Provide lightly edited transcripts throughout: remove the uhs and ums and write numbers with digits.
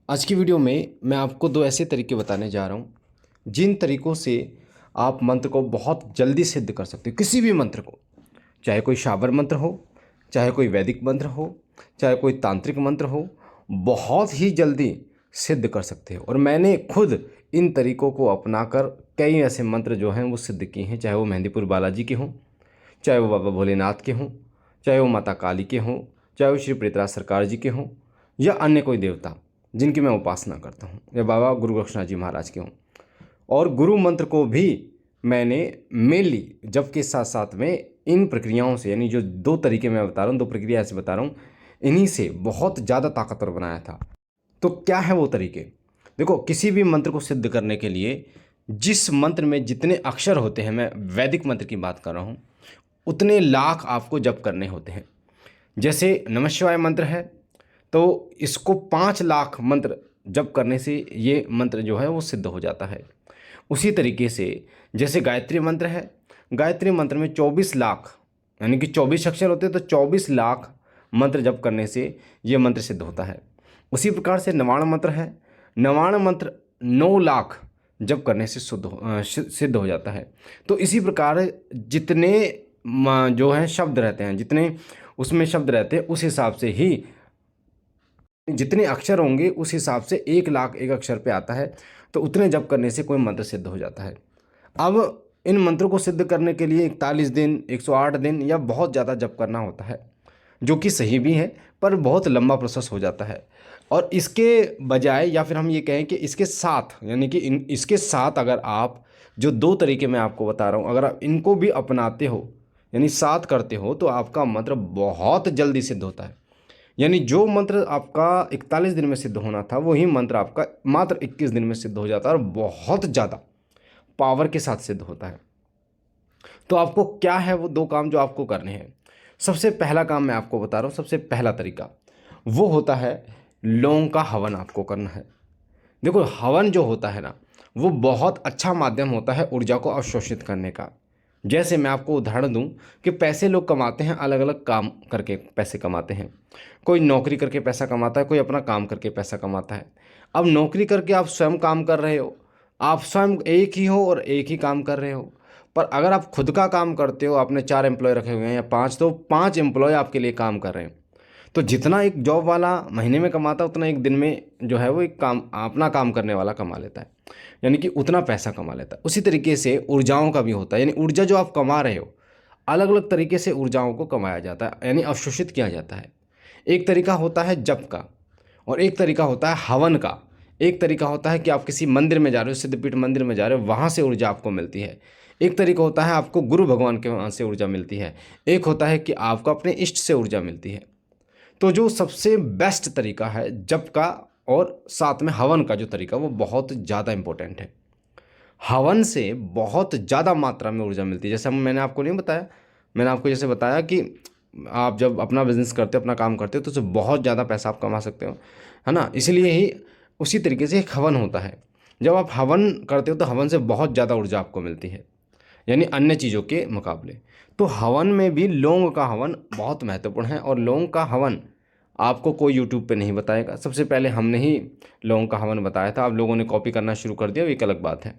आज की वीडियो में मैं आपको दो ऐसे तरीके बताने जा रहा हूँ जिन तरीकों से आप मंत्र को बहुत जल्दी सिद्ध कर सकते हो। किसी भी मंत्र को, चाहे कोई शाबर मंत्र हो, चाहे कोई वैदिक मंत्र हो, चाहे कोई तांत्रिक मंत्र हो, बहुत ही जल्दी सिद्ध कर सकते हो। और मैंने खुद इन तरीकों को अपनाकर कई ऐसे मंत्र जो हैं वो सिद्ध किए हैं, चाहे वो मेहंदीपुर बालाजी के हों, चाहे वो बाबा भोलेनाथ के हों, चाहे वो माता काली के हों, चाहे वो श्री प्रेतराज सरकार जी के हों, या अन्य कोई देवता जिनकी मैं उपासना करता हूँ, या बाबा गुरु गोरक्षनाथ जी महाराज के हों। और गुरु मंत्र को भी मैंने मेनली जब के साथ साथ में इन प्रक्रियाओं से, यानी जो दो तरीके मैं बता रहा हूँ, दो प्रक्रिया ऐसे बता रहा हूँ, इन्हीं से बहुत ज़्यादा ताकतवर बनाया था। तो क्या है वो तरीके? देखो, किसी भी मंत्र को सिद्ध करने के लिए जिस मंत्र में जितने अक्षर होते हैं, मैं वैदिक मंत्र की बात कर रहा हूँ, उतने लाख आपको जप करने होते हैं। जैसे नमः शिवाय मंत्र है, तो इसको 5 लाख मंत्र जप करने से ये मंत्र जो है वो सिद्ध हो जाता है। उसी तरीके से जैसे गायत्री मंत्र है, गायत्री मंत्र में 24 लाख, यानी कि 24 अक्षर होते हैं, तो 24 लाख मंत्र जप करने से ये मंत्र सिद्ध होता है। उसी प्रकार से नवाण मंत्र है, नवाण मंत्र 9 लाख जप करने से सिद्ध हो जाता है। तो इसी प्रकार जितने जो है शब्द रहते हैं, जितने उसमें शब्द रहते हैं, उस हिसाब से ही जितने अक्षर होंगे उस हिसाब से 1 लाख एक अक्षर पे आता है। तो उतने जप करने से कोई मंत्र सिद्ध हो जाता है। अब इन मंत्रों को सिद्ध करने के लिए 41 दिन, 108 दिन या बहुत ज़्यादा जप करना होता है, जो कि सही भी है, पर बहुत लंबा प्रोसेस हो जाता है। और इसके बजाय, या फिर हम ये कहें कि इसके साथ, यानी कि इसके साथ अगर आप जो दो तरीके मैं आपको बता रहा हूँ, अगर आप इनको भी अपनाते हो, यानी साथ करते हो, तो आपका मंत्र बहुत जल्दी सिद्ध होता है। यानी जो मंत्र आपका 41 दिन में सिद्ध होना था, वही मंत्र आपका मात्र 21 दिन में सिद्ध हो जाता है, और बहुत ज़्यादा पावर के साथ सिद्ध होता है। तो आपको क्या है वो दो काम जो आपको करने हैं। सबसे पहला काम मैं आपको बता रहा हूँ, सबसे पहला तरीका वो होता है लौंग का हवन आपको करना है। देखो, हवन जो होता है ना, वो बहुत अच्छा माध्यम होता है ऊर्जा को अवशोषित करने का। जैसे मैं आपको उदाहरण दूं कि पैसे लोग कमाते हैं, अलग अलग काम करके पैसे कमाते हैं। कोई नौकरी करके पैसा कमाता है, कोई अपना काम करके पैसा कमाता है। अब नौकरी करके आप स्वयं काम कर रहे हो, आप स्वयं एक ही हो और एक ही काम कर रहे हो। पर अगर आप खुद का काम करते हो, आपने 4 एम्प्लॉय रखे हुए हैं या 5, तो 5 एम्प्लॉय आपके लिए काम कर रहे हैं। तो जितना एक जॉब वाला महीने में कमाता है, उतना एक दिन में जो है वो एक काम, अपना काम करने वाला कमा लेता है, यानी कि उतना पैसा कमा लेता है। उसी तरीके से ऊर्जाओं का भी होता है, यानी ऊर्जा जो आप कमा रहे हो, अलग अलग तरीके से ऊर्जाओं को कमाया जाता है, यानी अवशोषित किया जाता है। एक तरीका होता है जप का, और एक तरीका होता है हवन का। एक तरीका होता है कि आप किसी मंदिर में जा रहे हो, सिद्धपीठ मंदिर में जा रहे हो, वहाँ से ऊर्जा आपको मिलती है। एक तरीका होता है आपको गुरु भगवान के वहाँ से ऊर्जा मिलती है। एक होता है कि आपको अपने इष्ट से ऊर्जा मिलती है। तो जो सबसे बेस्ट तरीका है जप का, और साथ में हवन का जो तरीका, वो बहुत ज़्यादा इम्पोर्टेंट है। हवन से बहुत ज़्यादा मात्रा में ऊर्जा मिलती है। जैसे मैंने आपको नहीं बताया, मैंने आपको जैसे बताया कि आप जब अपना बिजनेस करते हो, अपना काम करते हो, तो उससे बहुत ज़्यादा पैसा आप कमा सकते हो, है ना। इसलिए ही उसी तरीके से एक हवन होता है। जब आप हवन करते हो तो हवन से बहुत ज़्यादा ऊर्जा आपको मिलती है, यानी अन्य चीज़ों के मुकाबले। तो हवन में भी लौंग का हवन बहुत महत्वपूर्ण है, और लौंग का हवन आपको कोई यूट्यूब पे नहीं बताएगा। सबसे पहले हमने ही लौंग का हवन बताया था, अब लोगों ने कॉपी करना शुरू कर दिया, वो एक अलग बात है।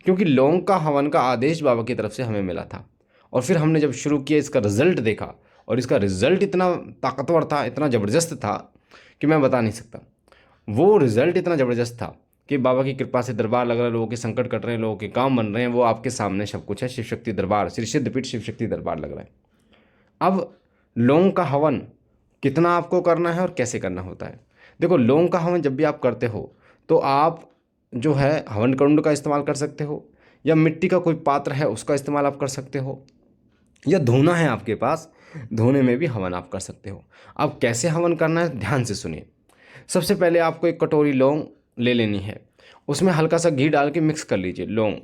क्योंकि लौंग का हवन का आदेश बाबा की तरफ से हमें मिला था, और फिर हमने जब शुरू किया, इसका रिजल्ट देखा, और इसका रिजल्ट इतना ताकतवर था, इतना ज़बरदस्त था कि मैं बता नहीं सकता। वो रिजल्ट इतना ज़बरदस्त था कि बाबा की कृपा से दरबार लग रहा है, लोगों के संकट कट रहे हैं, लोगों के काम बन रहे हैं, वो आपके सामने सब कुछ है। शिव शक्ति दरबार, श्री सिद्धपीठ शिव शक्ति दरबार लग रहा है। अब लौंग का हवन कितना आपको करना है और कैसे करना होता है। देखो, लौंग का हवन जब भी आप करते हो, तो आप जो है हवन कुंड का इस्तेमाल कर सकते हो, या मिट्टी का कोई पात्र है उसका इस्तेमाल आप कर सकते हो, या धूना है आपके पास, धूने में भी हवन आप कर सकते हो। अब कैसे हवन करना है, ध्यान से सुनिए। सबसे पहले आपको एक कटोरी लौंग ले लेनी है, उसमें हल्का सा घी डाल के मिक्स कर लीजिए लौंग,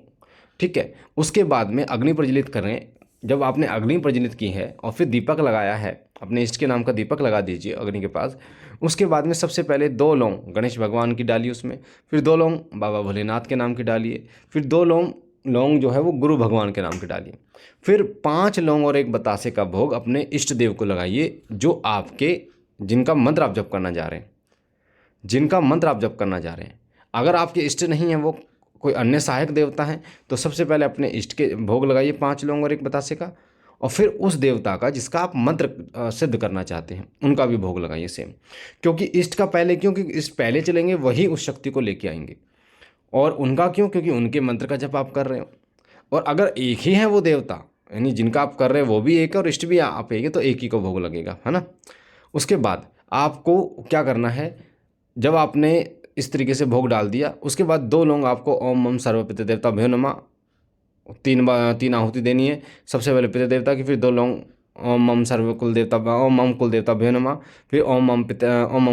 ठीक है। उसके बाद में अग्नि प्रज्वलित करें। जब आपने अग्नि प्रज्वलित की है और फिर दीपक लगाया है, अपने इष्ट के नाम का दीपक लगा दीजिए अग्नि के पास। उसके बाद में सबसे पहले 2 लौंग गणेश भगवान की डालिए उसमें, फिर 2 लौंग बाबा भोलेनाथ के नाम की डालिए, फिर 2 लौंग लौंग जो है वो गुरु भगवान के नाम की डालिए, फिर 5 लौंग और एक बतासे का भोग अपने इष्ट देव को लगाइए, जो आपके, जिनका मंत्र आप जप करना जा रहे हैं। जिनका मंत्र आप जप करना चाह रहे हैं। अगर आपके इष्ट नहीं है, वो कोई अन्य सहायक देवता हैं, तो सबसे पहले अपने इष्ट के भोग लगाइए 5 लौंग और 1 बतासे का, और फिर उस देवता का जिसका आप मंत्र सिद्ध करना चाहते हैं उनका भी भोग लगाइए सेम। क्योंकि इष्ट का पहले क्योंकि इष्ट पहले चलेंगे, वही उस शक्ति को लेके आएंगे। और उनका क्यों? क्योंकि उनके मंत्र का जप आप कर रहे हो। और अगर एक ही है वो देवता, यानी जिनका आप कर रहे हो वो भी एक है और इष्ट भी आप एक है, तो एक ही को भोग लगेगा, है ना। उसके बाद आपको क्या करना है, जब आपने इस तरीके से भोग डाल दिया, उसके बाद 2 लौंग आपको ओम मम सर्व पितृ देवता भ्यो नमः 3 आहुति देनी है। सबसे पहले पितृ देवता की, फिर 2 लौंग ओम मम सर्व कुल देवता, ओम मम कुल देवता भ्यो नमः, फिर ओम मम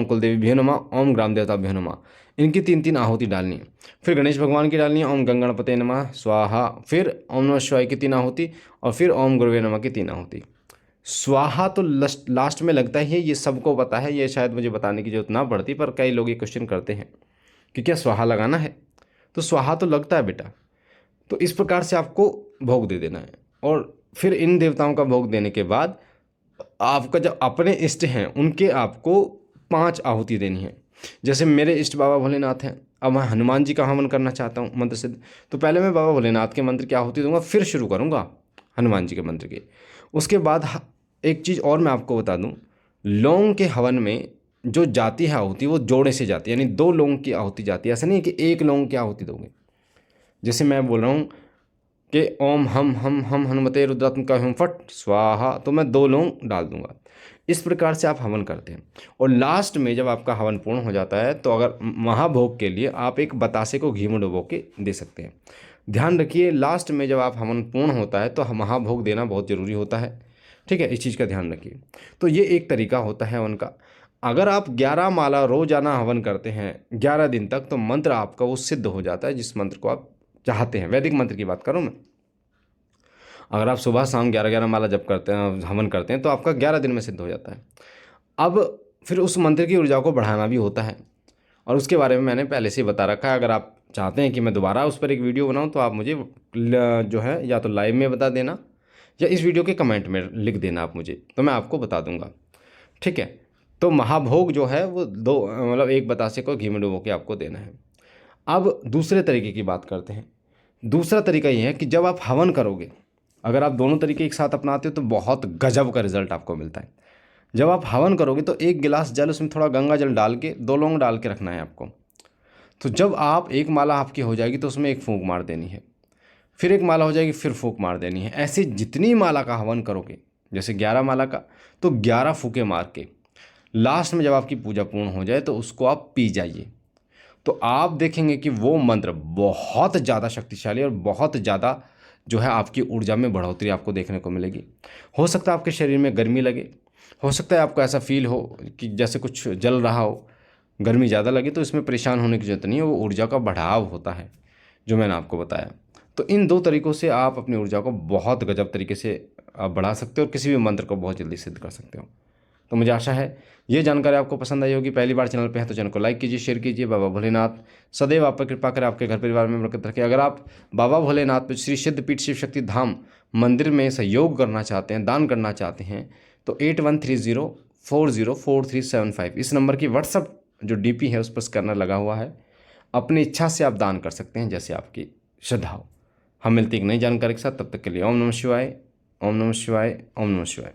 कुल देवी भ्यो नमः, ओम ग्राम देवता भ्यो नमः। इनकी 3 आहुति डालनी है। फिर गणेश भगवान की डालनी है, ओम गंगणपते नमः स्वाहा, फिर ओम नमः शिवाय की 3 आहुति, और फिर ओम गुरुवे नमः की 3 आहुति। स्वाहा तो लास्ट में लगता ही है, ये सबको पता है, ये शायद मुझे बताने की जरूरत ना पड़ती, पर कई लोग ये क्वेश्चन करते हैं कि क्या स्वाहा लगाना है। तो स्वाहा तो लगता है बेटा। तो इस प्रकार से आपको भोग दे देना है। और फिर इन देवताओं का भोग देने के बाद आपका जो अपने इष्ट हैं उनके आपको 5 आहुति देनी है। जैसे मेरे इष्ट बाबा भोलेनाथ हैं, अब मैं हनुमान जी का हवन करना चाहता हूँ मंत्र सिद्ध, तो पहले मैं बाबा भोलेनाथ के मंत्र की आहुति दूंगा, फिर शुरू करूँगा हनुमान जी के मंत्र की। उसके बाद एक चीज़ और मैं आपको बता दूँ, लौंग के हवन में जो जाती है आहुति वो जोड़े से जाती है, यानी 2 लौंग की आहुति जाती है। ऐसा नहीं है कि 1 लौंग की आहुति दोगे। जैसे मैं बोल रहा हूँ कि ओम हम हनुमते रुद्रात्मका हुम फट स्वाहा, तो मैं 2 लौंग डाल दूंगा। इस प्रकार से आप हवन करते हैं। और लास्ट में जब आपका हवन पूर्ण हो जाता है, तो अगर महाभोग के लिए आप एक बतासे को घी में डुबो के दे सकते हैं। ध्यान रखिए, लास्ट में जब आप हवन पूर्ण होता है तो महाभोग देना बहुत ज़रूरी होता है। ठीक है, इस चीज़ का ध्यान रखिए। तो ये एक तरीका होता है हवन का। अगर आप 11 माला रोजाना हवन करते हैं 11 दिन तक, तो मंत्र आपका वो सिद्ध हो जाता है जिस मंत्र को आप चाहते हैं। वैदिक मंत्र की बात करूँ मैं, अगर आप सुबह शाम 11-11 माला जप करते हैं, हवन करते हैं, तो आपका 11 दिन में सिद्ध हो जाता है। अब फिर उस मंत्र की ऊर्जा को बढ़ाना भी होता है, और उसके बारे में मैंने पहले से ही बता रखा है। अगर आप चाहते हैं कि मैं दोबारा उस पर एक वीडियो बनाऊं, तो आप मुझे जो है या तो लाइव में बता देना, या इस वीडियो के कमेंट में लिख देना आप मुझे, तो मैं आपको बता दूंगा। ठीक है। तो महाभोग जो है वो 2 मतलब 1 बतासे को घी में डुबो के आपको देना है। अब दूसरे तरीके की बात करते हैं। दूसरा तरीका ये है कि जब आप हवन करोगे, अगर आप दोनों तरीके एक साथ अपनाते हो तो बहुत गजब का रिजल्ट आपको मिलता है। जब आप हवन करोगे तो 1 गिलास जल, उसमें थोड़ा गंगा जल डाल के 2 लौंग डाल के रखना है आपको। तो जब आप 1 माला आपकी हो जाएगी तो उसमें 1 फूंक मार देनी है, फिर 1 माला हो जाएगी, फिर फूंक मार देनी है। ऐसे जितनी माला का हवन करोगे, जैसे 11 माला का, तो 11 फूके मार के लास्ट में जब आपकी पूजा पूर्ण हो जाए तो उसको आप पी जाइए। तो आप देखेंगे कि वो मंत्र बहुत ज़्यादा शक्तिशाली और बहुत ज़्यादा जो है आपकी ऊर्जा में बढ़ोतरी आपको देखने को मिलेगी। हो सकता है आपके शरीर में गर्मी लगे, हो सकता है आपको ऐसा फील हो कि जैसे कुछ जल रहा हो, गर्मी ज़्यादा लगे, तो इसमें परेशान होने की ज़रूरत नहीं है। वो ऊर्जा का बढ़ाव होता है जो मैंने आपको बताया। तो इन 2 तरीक़ों से आप अपनी ऊर्जा को बहुत गजब तरीके से आप बढ़ा सकते हो और किसी भी मंत्र को बहुत जल्दी सिद्ध कर सकते हो। तो मुझे आशा है ये जानकारी आपको पसंद आई होगी। पहली बार चैनल पे है तो चैनल को लाइक कीजिए, शेयर कीजिए। बाबा भोलेनाथ सदैव आप पर कृपा करें, आपके घर परिवार में बरकत रखें। अगर आप बाबा भोलेनाथ श्री सिद्धपीठ शिव शक्ति धाम मंदिर में सहयोग करना चाहते हैं, दान करना चाहते हैं, तो 8130404375 इस नंबर की व्हाट्सअप जो DP है उस पर स्कैनर लगा हुआ है। अपनी इच्छा से आप दान कर सकते हैं, जैसे आपकी श्रद्धा हो। हम मिलते एक नई जानकारी के साथ, तब तक के लिए ओम नमः शिवाय, ओम नमः शिवाय, ओम नमः शिवाय।